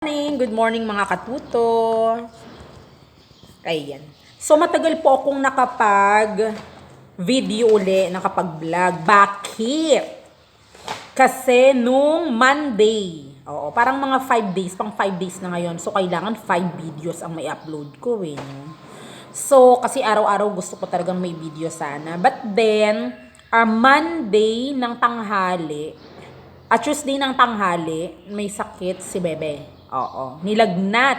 Good morning mga katuto. Ayan. So matagal po akong nakapag-video uli, nakapag-vlog. Bakit? Kasi nung Monday, parang mga 5 days, pang 5 days na ngayon. So kailangan 5 videos ang may upload ko no? So kasi araw-araw gusto ko talagang may video sana. But then, Monday ng tanghali, at Tuesday ng tanghali, may sakit si Bebe. Nilagnat.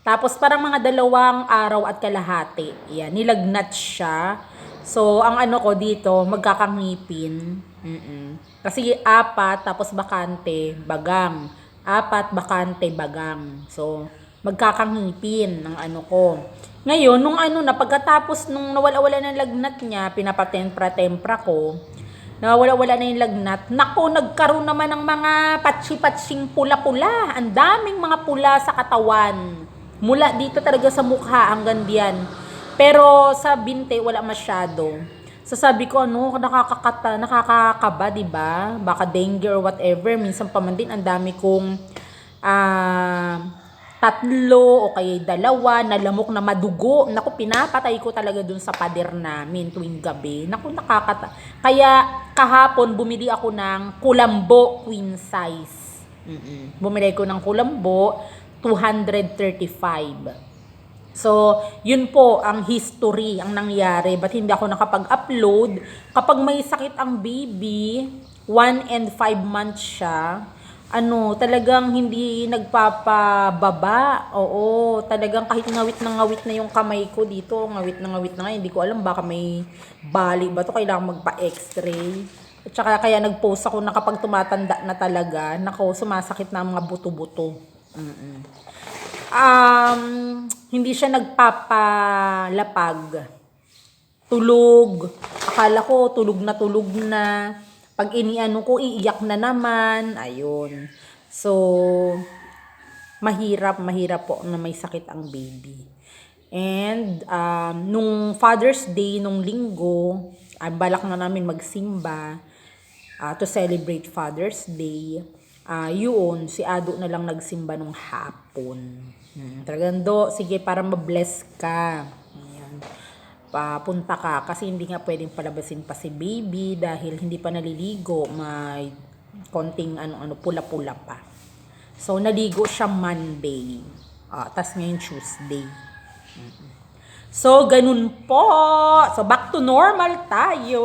Tapos parang mga 2 araw at kalahati. Yan, nilagnat siya. So, ang ano ko dito, magkakangipin. Kasi 4, tapos bakante, bagang. 4, bakante, bagang. So, magkakangipin ng ano ko. Ngayon, nung pagkatapos nung nawala-wala ng lagnat niya, pinapatempra-tempra ko, nawala-wala na yung lagnat. Nako, nagkaroon naman ng mga patsi-patsing pula-pula. Ang daming mga pula sa katawan. Mula dito talaga sa mukha hanggang diyan. Pero sa binte, wala masyado. So sabi ko, nakakakaba, diba? Baka dengue or whatever. Minsan pa man din, ang dami kong 3 o kaya 2 na lamok na madugo. Naku, pinapatay ko talaga dun sa pader namin tuwing gabi. Naku, Kaya kahapon bumili ako ng kulambo queen size. Bumili ko ng kulambo 235. So, yun po ang history, ang nangyari. Ba't hindi ako nakapag-upload? Kapag may sakit ang baby, 1 and 5 months siya, talagang hindi nagpapababa. Oo, talagang kahit ngawit na yung kamay ko dito, ngawit na nga, hindi ko alam, baka may bali ba to, kailangan magpa-x-ray. At saka kaya nag-post ako na kapag tumatanda na talaga, sumasakit na ang mga buto-buto. Hindi siya nagpapalapag. Tulog. Akala ko tulog na. Pag iniano ko, iiyak na naman. Ayun. So, mahirap po na may sakit ang baby. And, nung Father's Day, nung linggo, balak na namin magsimba to celebrate Father's Day. Yun, si Ado na lang nagsimba nung hapon. Talagang sige, para mabless ka. Papunta ka kasi hindi nga pwedeng palabasin pa si baby dahil hindi pa naliligo, may konting pula-pula pa. So naligo siya Monday, tas ngayon Tuesday. So ganun po. So back to normal tayo.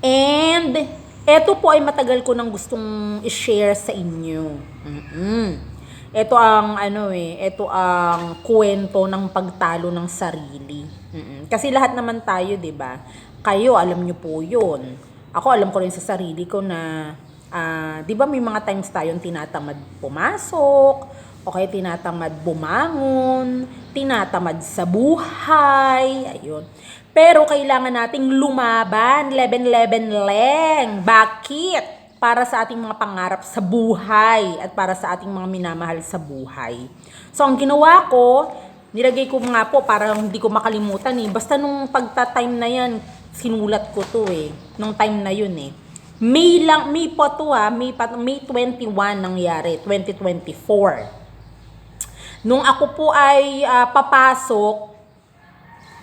And eto po ay matagal ko nang gustong i-share sa inyo. Ito ang ito ang kwento ng pagtalo ng sarili. Kasi lahat naman tayo, 'di ba? Kayo alam niyo po 'yon. Ako alam ko rin sa sarili ko na 'di ba may mga times tayong tinatamad pumasok, o kaya tinatamad bumangon, tinatamad sa buhay, ayun. Pero kailangan nating lumaban, leben lang. Bakit? Para sa ating mga pangarap sa buhay at para sa ating mga minamahal sa buhay. So, ang ginawa ko, nilagay ko nga po para hindi ko makalimutan Basta nung pagta-time na yan, sinulat ko to Nung time na yun May po to May 21 nangyari, 2024. Nung ako po ay papasok,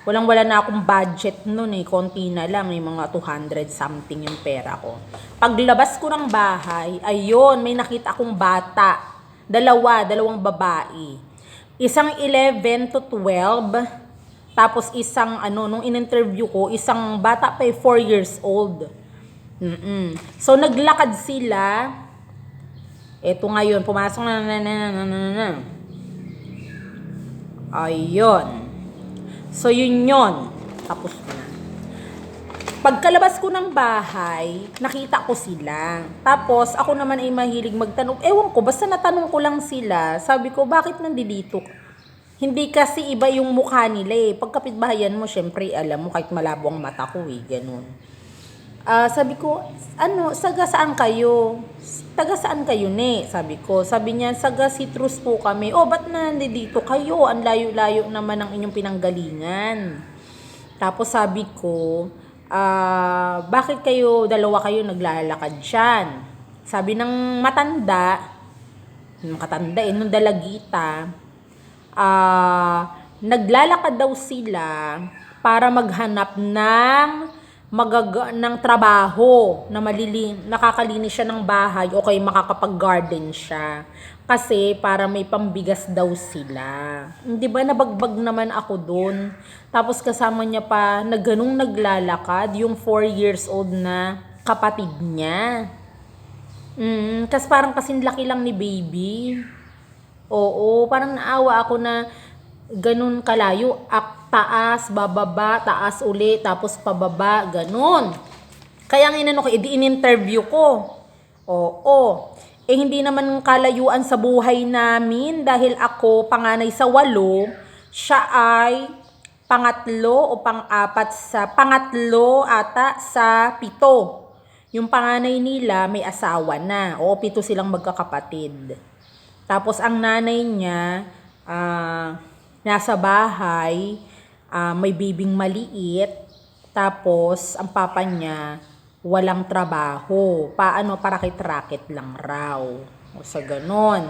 walang-wala na akong budget noon konti na lang, mga 200 something yung pera ko. Paglabas ko ng bahay, ayun, may nakita akong bata. Dalawang babae. Isang 11 to 12, tapos isang nung in-interview ko, isang bata pa 4 years old. So naglakad sila. Eto ngayon, pumasok na. Ayun. So, yun. Tapos na. Pagkalabas ko ng bahay, nakita ko sila. Tapos, ako naman ay mahilig magtanong. Ewan ko, basta natanong ko lang sila. Sabi ko, bakit nandito? Hindi kasi iba yung mukha nila Pagkapitbahayan mo, syempre, alam mo, kahit malabo ang mata ko ganun. Sabi ko, saga saan kayo? Taga saan kayo Sabi ko. Sabi niya, saga Citrus po kami. Ba't nandito kayo? Ang layo-layo naman ang inyong pinanggalingan. Tapos sabi ko, bakit dalawa kayo naglalakad dyan? Sabi ng matanda, Makatanda eh, nung dalagita, naglalakad daw sila para maghanap ng ng trabaho na nakakalinis siya ng bahay o kaya makakapag-garden siya. Kasi para may pambigas daw sila. Hindi ba nabagbag naman ako doon? Tapos kasama niya pa na ganung naglalakad yung 4 years old na kapatid niya. Kasi parang kasing laki lang ni baby. Oo, parang naawa ako na ganun kalayo. Taas, bababa, taas uli, tapos pababa, ganun. Kaya ang inano ko, in-interview ko. Oo. Eh hindi naman kalayuan sa buhay namin dahil ako panganay sa 8, siya ay pangatlo o pangatlo ata sa 7. Yung panganay nila may asawa na. Oo, 7 silang magkakapatid. Tapos ang nanay niya nasa bahay, may bibing maliit, tapos ang papa niya walang trabaho. Parakit-rakit lang raw. O sa ganon.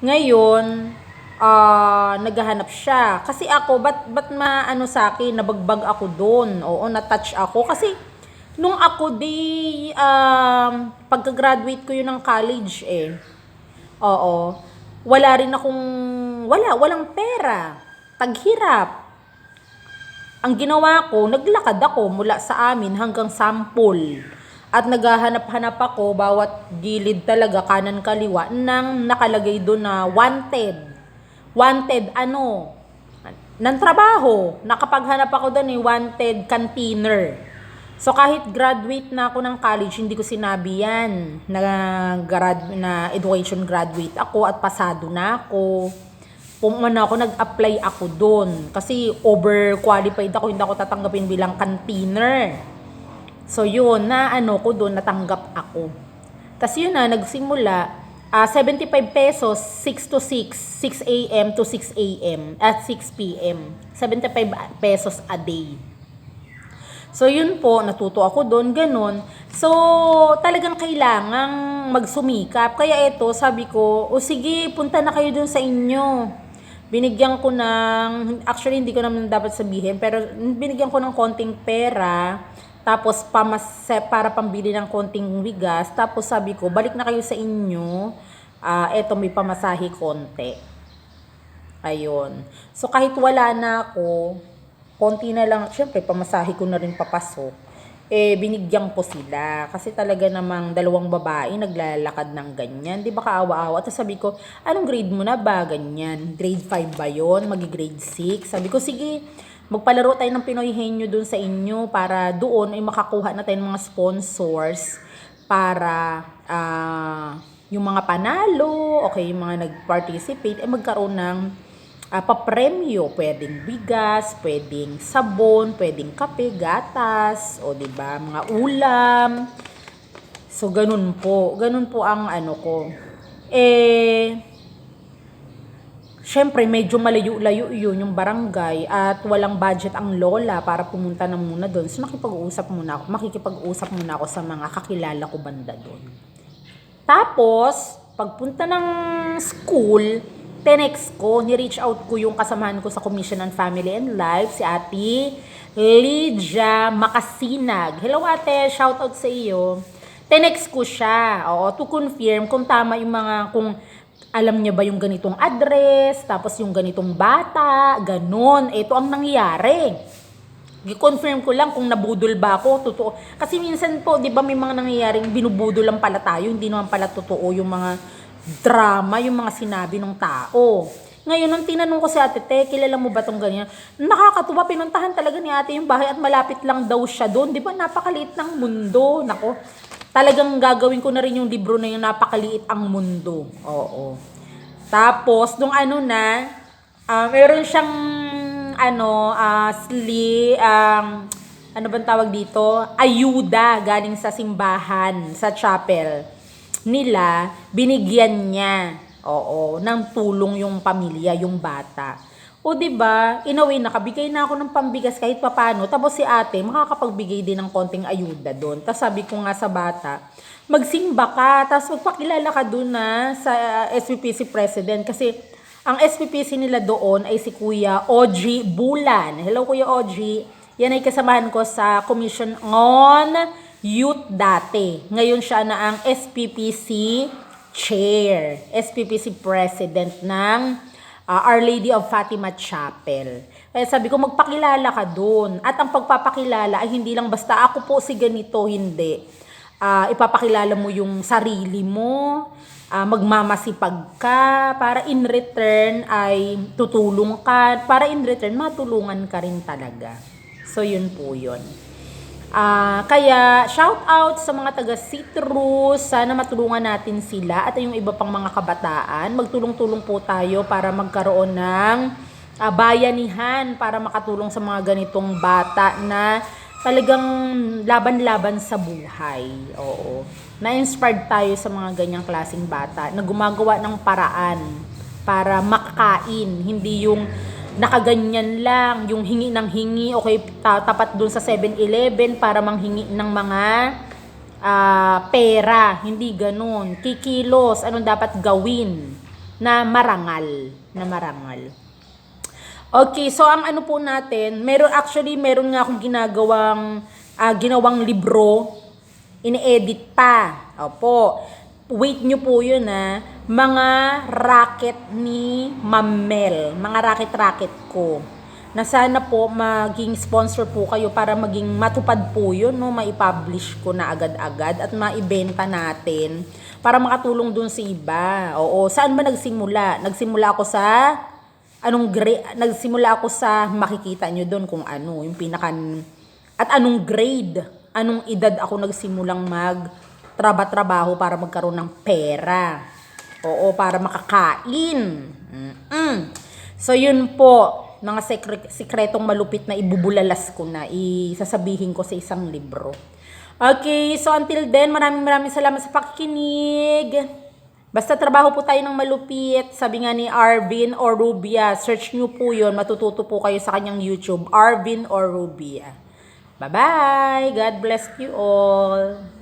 Ngayon, naghahanap siya. Kasi ako, ba't sa akin, nabagbag ako doon. Oo, na-touch ako. Kasi, nung ako pagka-graduate ko yun ng college eh. Oo. Walang pera. Taghirap. Ang ginawa ko, naglakad ako mula sa amin hanggang Sampol. At naghahanap-hanap ako bawat gilid talaga, kanan kaliwa, nang nakalagay doon na wanted. Wanted ng trabaho. Nakapaghanap ako doon wanted canteener. So kahit graduate na ako ng college, hindi ko sinabi yan na education graduate ako at pasado na ako. Nag-apply ako doon. Kasi overqualified ako, hindi ako tatanggapin bilang canteener. So yun, ko doon, natanggap ako. Tapos yun nagsimula, 75 pesos, 6 to 6, 6 a.m. to 6 a.m. at 6 p.m. 75 pesos a day. So yun po, natuto ako doon, ganun. So talagang kailangang magsumikap. Kaya ito, sabi ko, sige, punta na kayo doon sa inyo. Binigyan ko actually hindi ko naman dapat sabihin, pero binigyan ko ng konting pera, tapos para pambili ng konting bigas, tapos sabi ko, balik na kayo sa inyo, eto may pamasahe konti. Ayun. So kahit wala na ako, konti na lang, syempre pamasahe ko na rin papasok. Binigyan ko sila. Kasi talaga namang 2 babae naglalakad ng ganyan. Di ba kaawa-awa? Tapos sabi ko, anong grade mo na ba? Ganyan. Grade 5 ba yun? Grade 6? Sabi ko, sige, magpalaro tayo ng Pinoy Henyo dun sa inyo para doon ay makakuha na tayo ng mga sponsors para yung mga panalo, okay, yung mga nag-participate, magkaroon ng papremyo, pwedeng bigas, pwedeng sabon, pwedeng kape, gatas, o 'di ba, mga ulam. So ganun po ang ko. Syempre medyo malayo-layo yun yung barangay at walang budget ang lola para pumunta na muna doon. So makikipag-usap muna ako sa mga kakilala ko banda doon. Tapos, pagpunta ng school, tenext ko, ni-reach out ko yung kasamahan ko sa Commission on Family and Life, si Ate Lydia Makasinag. Hello ate, shoutout sa iyo. Tenext ko siya, to confirm kung tama yung kung alam niya ba yung ganitong address, tapos yung ganitong bata, ganun. Ito ang nangyari. I-confirm ko lang kung nabudol ba ako, totoo. Kasi minsan po, di ba may mga nangyayaring binubudol lang pala tayo, hindi naman pala totoo yung mga drama, yung mga sinabi ng tao. Ngayon, nung tinanong ko si ate, kilala mo ba tong ganyan? Nakakatuwa, pinuntahan talaga ni ate yung bahay at malapit lang daw siya doon. Di ba, napakaliit ng mundo. Nako, talagang gagawin ko na rin yung libro na yung napakaliit ang mundo. Oo. Tapos, nung meron siyang, ano bang tawag dito? Ayuda galing sa simbahan, sa chapel nila, binigyan niya, ng tulong yung pamilya, yung bata. O 'di ba, in a way nakabigay na ako ng pambigas kahit papaano, tapos si ate makakapagbigay din ng konting ayuda doon. Tapos sabi ko nga sa bata, magsimba ka, tapos magpakilala ka doon na sa SPPC President kasi ang SPPC nila doon ay si Kuya Audrey Bulan. Hello Kuya Audrey. Yan ay kasamahan ko sa Commission on Youth dati. Ngayon siya na ang SPPC Chair, SPPC President ng Our Lady of Fatima Chapel. Kaya sabi ko, magpakilala ka doon. At ang pagpapakilala ay hindi lang basta ako po si ganito, hindi. Ipapakilala mo yung sarili mo, magmamasipag ka, para in return ay tutulong ka, para in return matulungan ka rin talaga. So yun po yun. Kaya shout out sa mga taga Citrus, sana matulungan natin sila at yung iba pang mga kabataan. Magtulong-tulong po tayo para magkaroon ng bayanihan para makatulong sa mga ganitong bata na talagang laban-laban sa buhay. Oo. Na-inspired tayo sa mga ganyang klaseng bata na gumagawa ng paraan para makakain, hindi yung nakaganyan lang, yung hingi ng hingi, okay, tapat dun sa 7-Eleven para manghingi ng mga pera. Hindi ganun. Kikilos, anong dapat gawin na marangal. Okay, so ang ano po natin, meron nga akong ginawang libro, ini-edit pa. Opo. Wait nyo po yun mga racket ni Ma'am Mel, mga racket ko. Na sana po maging sponsor po kayo para maging matupad po yun, no? Maipublish ko na agad-agad at maibenta natin para makatulong dun sa iba. Oo, saan ba nagsimula? Nagsimula ako sa makikita nyo dun kung ano, yung at anong grade, anong edad ako nagsimulang traba-trabaho para magkaroon ng pera. Oo, para makakain. So, yun po. Mga sikretong malupit na ibubulalas ko na. Isasabihin ko sa isang libro. Okay, so until then, maraming salamat sa pakikinig. Basta trabaho po tayo ng malupit. Sabi nga ni Arvin Orrubia. Search nyo po yun. Matututo po kayo sa kanyang YouTube. Arvin Orrubia. Bye-bye. God bless you all.